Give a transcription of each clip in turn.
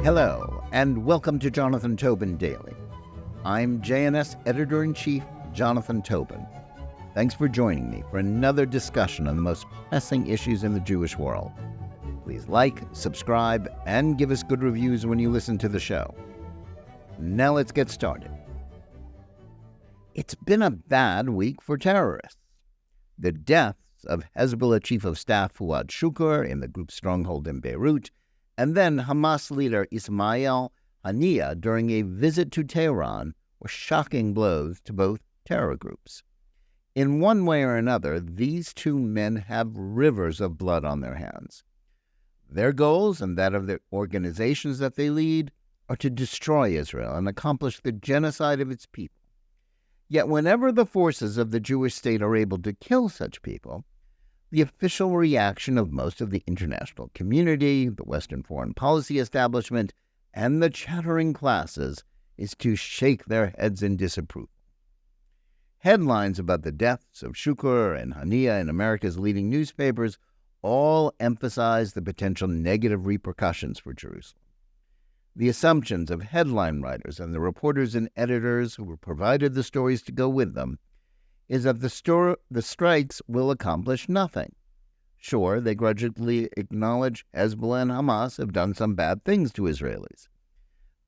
Hello, and welcome to Jonathan Tobin Daily. I'm JNS Editor-in-Chief Jonathan Tobin. Thanks for joining me for another discussion on the most pressing issues in the Jewish world. Please like, subscribe, and give us good reviews when you listen to the show. Now let's get started. It's been a bad week for terrorists. The deaths of Hezbollah Chief of Staff Fuad Shukur in the group's stronghold in Beirut, and then Hamas leader Ismael Haniyeh during a visit to Tehran were shocking blows to both terror groups. In one way or another, these two men have rivers of blood on their hands. Their goals and that of the organizations that they lead are to destroy Israel and accomplish the genocide of its people. Yet whenever the forces of the Jewish state are able to kill such people, the official reaction of most of the international community, the Western foreign policy establishment, and the chattering classes is to shake their heads in disapproval. Headlines about the deaths of Shukur and Haniyeh in America's leading newspapers all emphasize the potential negative repercussions for Jerusalem. The assumptions of headline writers and the reporters and editors who were provided the stories to go with them is that the strikes will accomplish nothing. Sure, they grudgingly acknowledge Hezbollah and Hamas have done some bad things to Israelis.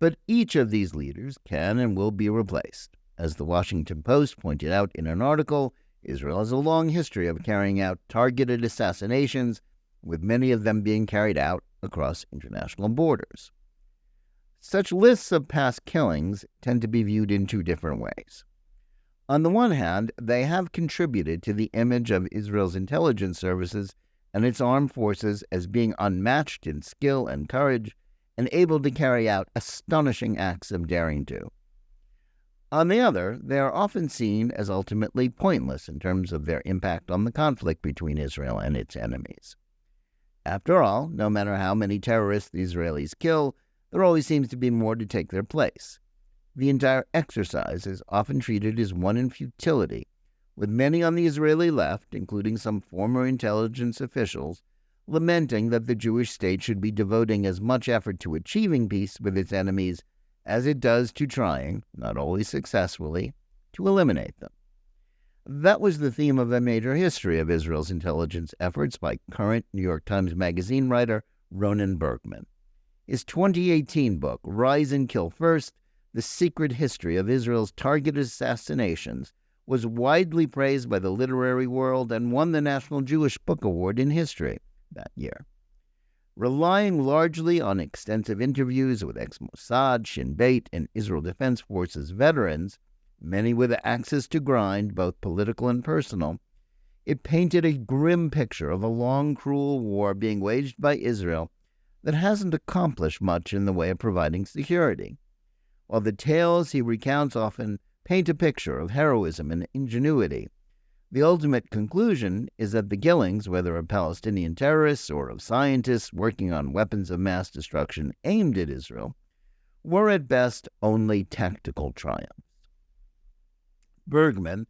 But each of these leaders can and will be replaced. As the Washington Post pointed out in an article, Israel has a long history of carrying out targeted assassinations, with many of them being carried out across international borders. Such lists of past killings tend to be viewed in two different ways. On the one hand, they have contributed to the image of Israel's intelligence services and its armed forces as being unmatched in skill and courage and able to carry out astonishing acts of daring do. On the other, they are often seen as ultimately pointless in terms of their impact on the conflict between Israel and its enemies. After all, no matter how many terrorists the Israelis kill, there always seems to be more to take their place. The entire exercise is often treated as one in futility, with many on the Israeli left, including some former intelligence officials, lamenting that the Jewish state should be devoting as much effort to achieving peace with its enemies as it does to trying, not always successfully, to eliminate them. That was the theme of a major history of Israel's intelligence efforts by current New York Times Magazine writer Ronen Bergman. His 2018 book, Rise and Kill First, The Secret History of Israel's Targeted Assassinations, was widely praised by the literary world and won the National Jewish Book Award in History that year. Relying largely on extensive interviews with ex-Mossad, Shin Bet, and Israel Defense Forces veterans, many with axes to grind, both political and personal, it painted a grim picture of a long, cruel war being waged by Israel that hasn't accomplished much in the way of providing security. While the tales he recounts often paint a picture of heroism and ingenuity, the ultimate conclusion is that the killings, whether of Palestinian terrorists or of scientists working on weapons of mass destruction aimed at Israel, were at best only tactical triumphs. Bergman,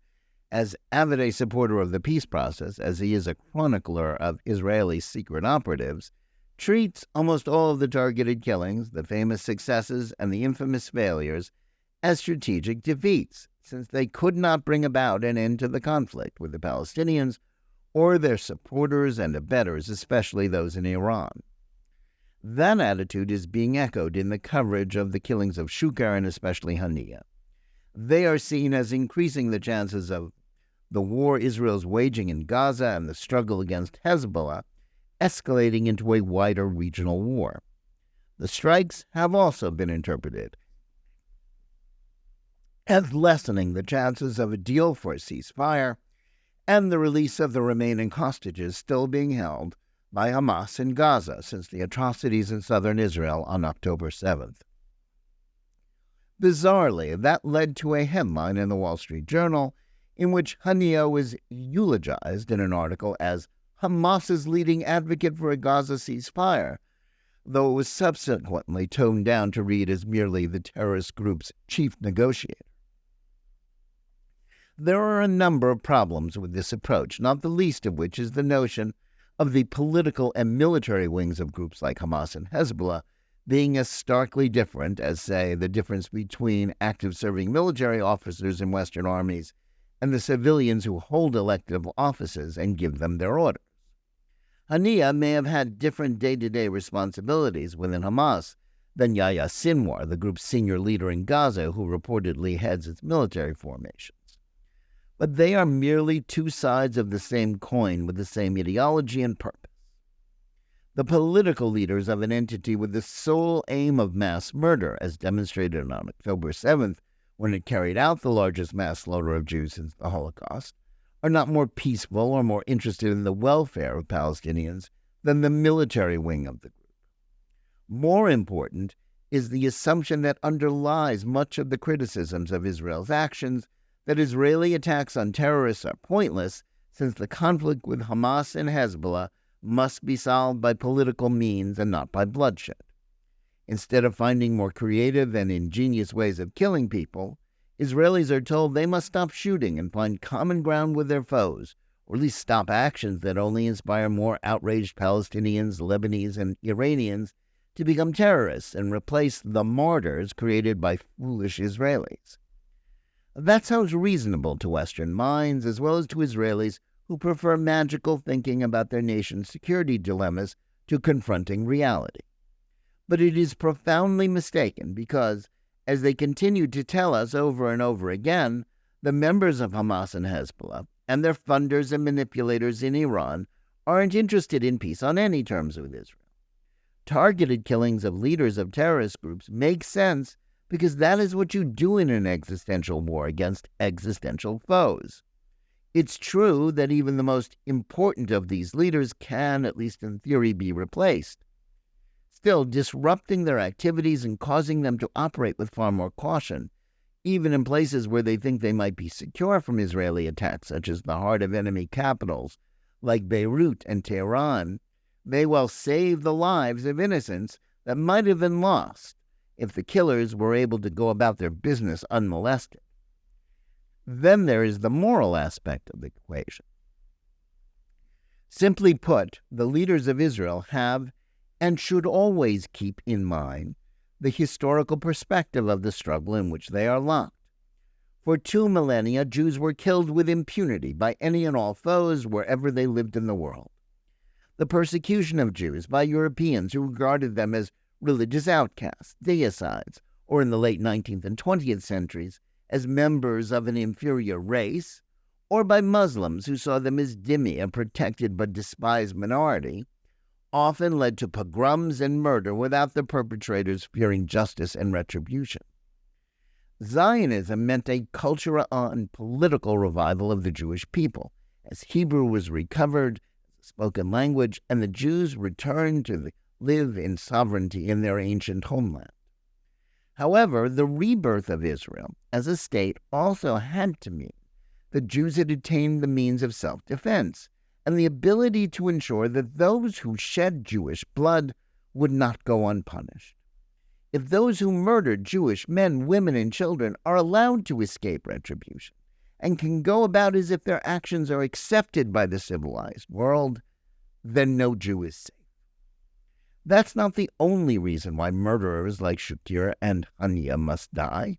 as avid a supporter of the peace process as he is a chronicler of Israeli secret operatives, treats almost all of the targeted killings, the famous successes, and the infamous failures as strategic defeats, since they could not bring about an end to the conflict with the Palestinians or their supporters and abettors, especially those in Iran. That attitude is being echoed in the coverage of the killings of Shukur and especially Haniyeh. They are seen as increasing the chances of the war Israel's waging in Gaza and the struggle against Hezbollah escalating into a wider regional war. The strikes have also been interpreted as lessening the chances of a deal for a ceasefire and the release of the remaining hostages still being held by Hamas in Gaza since the atrocities in southern Israel on October 7th. Bizarrely, that led to a headline in the Wall Street Journal in which Haniyeh was eulogized in an article as Hamas's leading advocate for a Gaza ceasefire, though it was subsequently toned down to read as merely the terrorist group's chief negotiator. There are a number of problems with this approach, not the least of which is the notion of the political and military wings of groups like Hamas and Hezbollah being as starkly different as, say, the difference between active serving military officers in Western armies and the civilians who hold elective offices and give them their orders. Haniyeh may have had different day-to-day responsibilities within Hamas than Yahya Sinwar, the group's senior leader in Gaza, who reportedly heads its military formations. But they are merely two sides of the same coin with the same ideology and purpose. The political leaders of an entity with the sole aim of mass murder, as demonstrated on October 7th, when it carried out the largest mass slaughter of Jews since the Holocaust, are not more peaceful or more interested in the welfare of Palestinians than the military wing of the group. More important is the assumption that underlies much of the criticisms of Israel's actions that Israeli attacks on terrorists are pointless, since the conflict with Hamas and Hezbollah must be solved by political means and not by bloodshed. Instead of finding more creative and ingenious ways of killing people, Israelis are told they must stop shooting and find common ground with their foes, or at least stop actions that only inspire more outraged Palestinians, Lebanese, and Iranians to become terrorists and replace the martyrs created by foolish Israelis. That sounds reasonable to Western minds, as well as to Israelis who prefer magical thinking about their nation's security dilemmas to confronting reality. But it is profoundly mistaken because, as they continue to tell us over and over again, the members of Hamas and Hezbollah and their funders and manipulators in Iran aren't interested in peace on any terms with Israel. Targeted killings of leaders of terrorist groups make sense because that is what you do in an existential war against existential foes. It's true that even the most important of these leaders can, at least in theory, be replaced. Still, disrupting their activities and causing them to operate with far more caution, even in places where they think they might be secure from Israeli attacks, such as the heart of enemy capitals like Beirut and Tehran, may well save the lives of innocents that might have been lost if the killers were able to go about their business unmolested. Then there is the moral aspect of the equation. Simply put, the leaders of Israel have and should always keep in mind the historical perspective of the struggle in which they are locked. For 2 millennia, Jews were killed with impunity by any and all foes wherever they lived in the world. The persecution of Jews by Europeans who regarded them as religious outcasts, deicides, or in the late 19th and 20th centuries as members of an inferior race, or by Muslims who saw them as dhimmi, a protected but despised minority, often led to pogroms and murder without the perpetrators fearing justice and retribution. Zionism meant a cultural and political revival of the Jewish people, as Hebrew was recovered as a spoken language and the Jews returned to live in sovereignty in their ancient homeland. However, the rebirth of Israel as a state also had to mean that Jews had attained the means of self-defense and the ability to ensure that those who shed Jewish blood would not go unpunished. If those who murdered Jewish men, women, and children are allowed to escape retribution and can go about as if their actions are accepted by the civilized world, then no Jew is safe. That's not the only reason why murderers like Shukur and Haniyeh must die.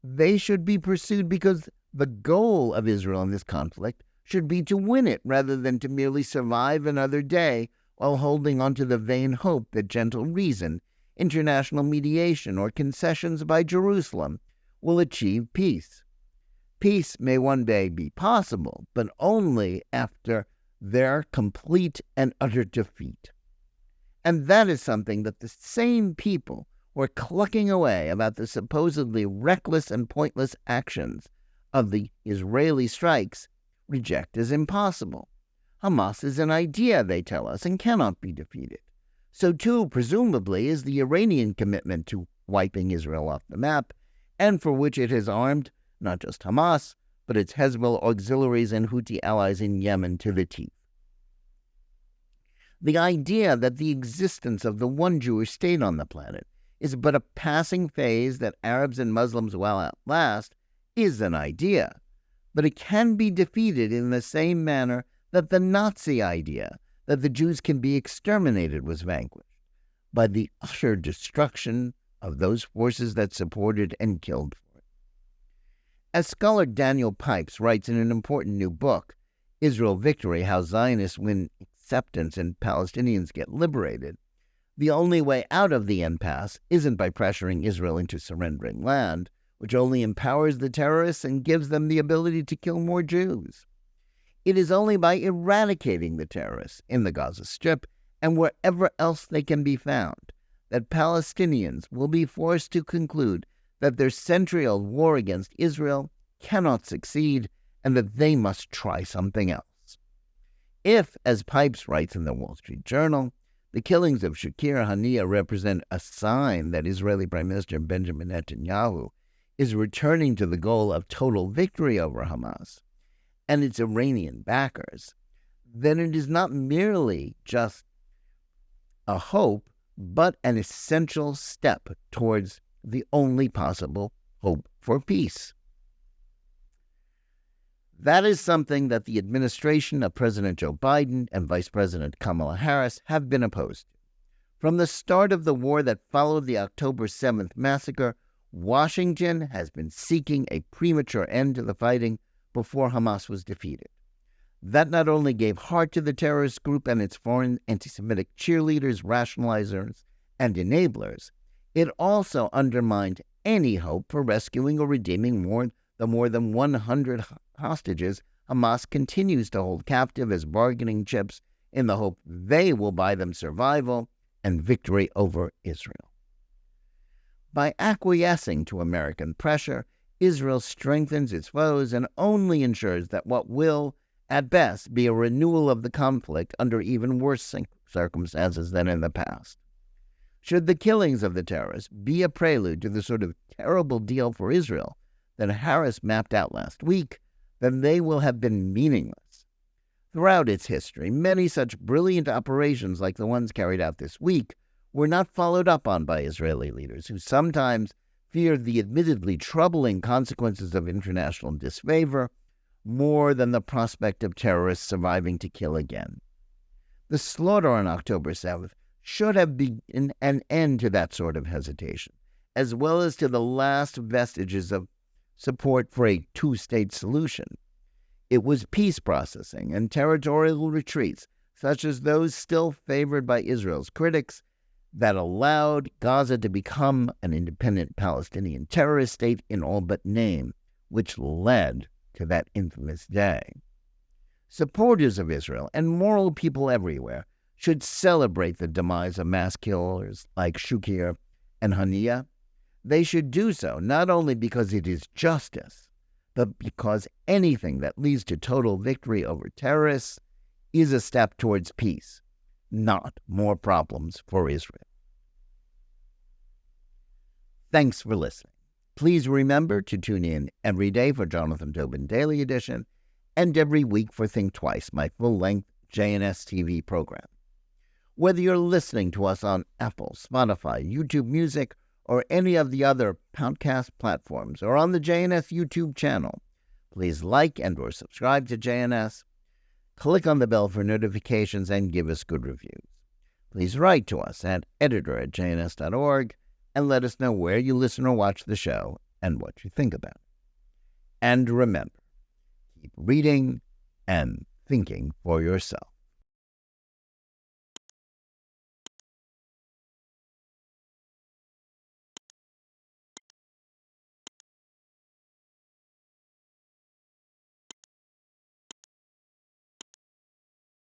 They should be pursued because the goal of Israel in this conflict should be to win it rather than to merely survive another day while holding on to the vain hope that gentle reason, international mediation, or concessions by Jerusalem will achieve peace. Peace may one day be possible, but only after their complete and utter defeat. And that is something that the same people who are clucking away about the supposedly reckless and pointless actions of the Israeli strikes reject as impossible. Hamas is an idea, they tell us, and cannot be defeated. So too, presumably, is the Iranian commitment to wiping Israel off the map, and for which it has armed not just Hamas, but its Hezbollah auxiliaries and Houthi allies in Yemen to the teeth. The idea that the existence of the one Jewish state on the planet is but a passing phase that Arabs and Muslims will outlast is an idea, but it can be defeated in the same manner that the Nazi idea that the Jews can be exterminated was vanquished, by the utter destruction of those forces that supported and killed for it. As scholar Daniel Pipes writes in an important new book, Israel Victory: How Zionists Win Acceptance and Palestinians Get Liberated, the only way out of the impasse isn't by pressuring Israel into surrendering land, which only empowers the terrorists and gives them the ability to kill more Jews. It is only by eradicating the terrorists in the Gaza Strip and wherever else they can be found that Palestinians will be forced to conclude that their century-old war against Israel cannot succeed and that they must try something else. If, as Pipes writes in the Wall Street Journal, the killings of Shukur Haniyeh represent a sign that Israeli Prime Minister Benjamin Netanyahu is returning to the goal of total victory over Hamas and its Iranian backers, then it is not merely just a hope, but an essential step towards the only possible hope for peace. That is something that the administration of President Joe Biden and Vice President Kamala Harris have been opposed to. From the start of the war that followed the October 7th massacre, Washington has been seeking a premature end to the fighting before Hamas was defeated. That not only gave heart to the terrorist group and its foreign anti-Semitic cheerleaders, rationalizers, and enablers, it also undermined any hope for rescuing or redeeming the more than 100 hostages Hamas continues to hold captive as bargaining chips in the hope they will buy them survival and victory over Israel. By acquiescing to American pressure, Israel strengthens its foes and only ensures that what will, at best, be a renewal of the conflict under even worse circumstances than in the past. Should the killings of the terrorists be a prelude to the sort of terrible deal for Israel that Harris mapped out last week, then they will have been meaningless. Throughout its history, many such brilliant operations like the ones carried out this week were not followed up on by Israeli leaders who sometimes feared the admittedly troubling consequences of international disfavor more than the prospect of terrorists surviving to kill again. The slaughter on October 7th should have been an end to that sort of hesitation, as well as to the last vestiges of support for a two-state solution. It was peace processing and territorial retreats, such as those still favored by Israel's critics, that allowed Gaza to become an independent Palestinian terrorist state in all but name, which led to that infamous day. Supporters of Israel and moral people everywhere should celebrate the demise of mass killers like Shukur and Haniyeh. They should do so not only because it is justice, but because anything that leads to total victory over terrorists is a step towards peace, not more problems for Israel. Thanks for listening. Please remember to tune in every day for Jonathan Tobin Daily Edition and every week for Think Twice, my full-length JNS TV program. Whether you're listening to us on Apple, Spotify, YouTube Music, or any of the other podcast platforms, or on the JNS YouTube channel, please like and or subscribe to JNS, click on the bell for notifications, and give us good reviews. Please write to us at editor@jns.org and let us know where you listen or watch the show and what you think about it. And remember, keep reading and thinking for yourself.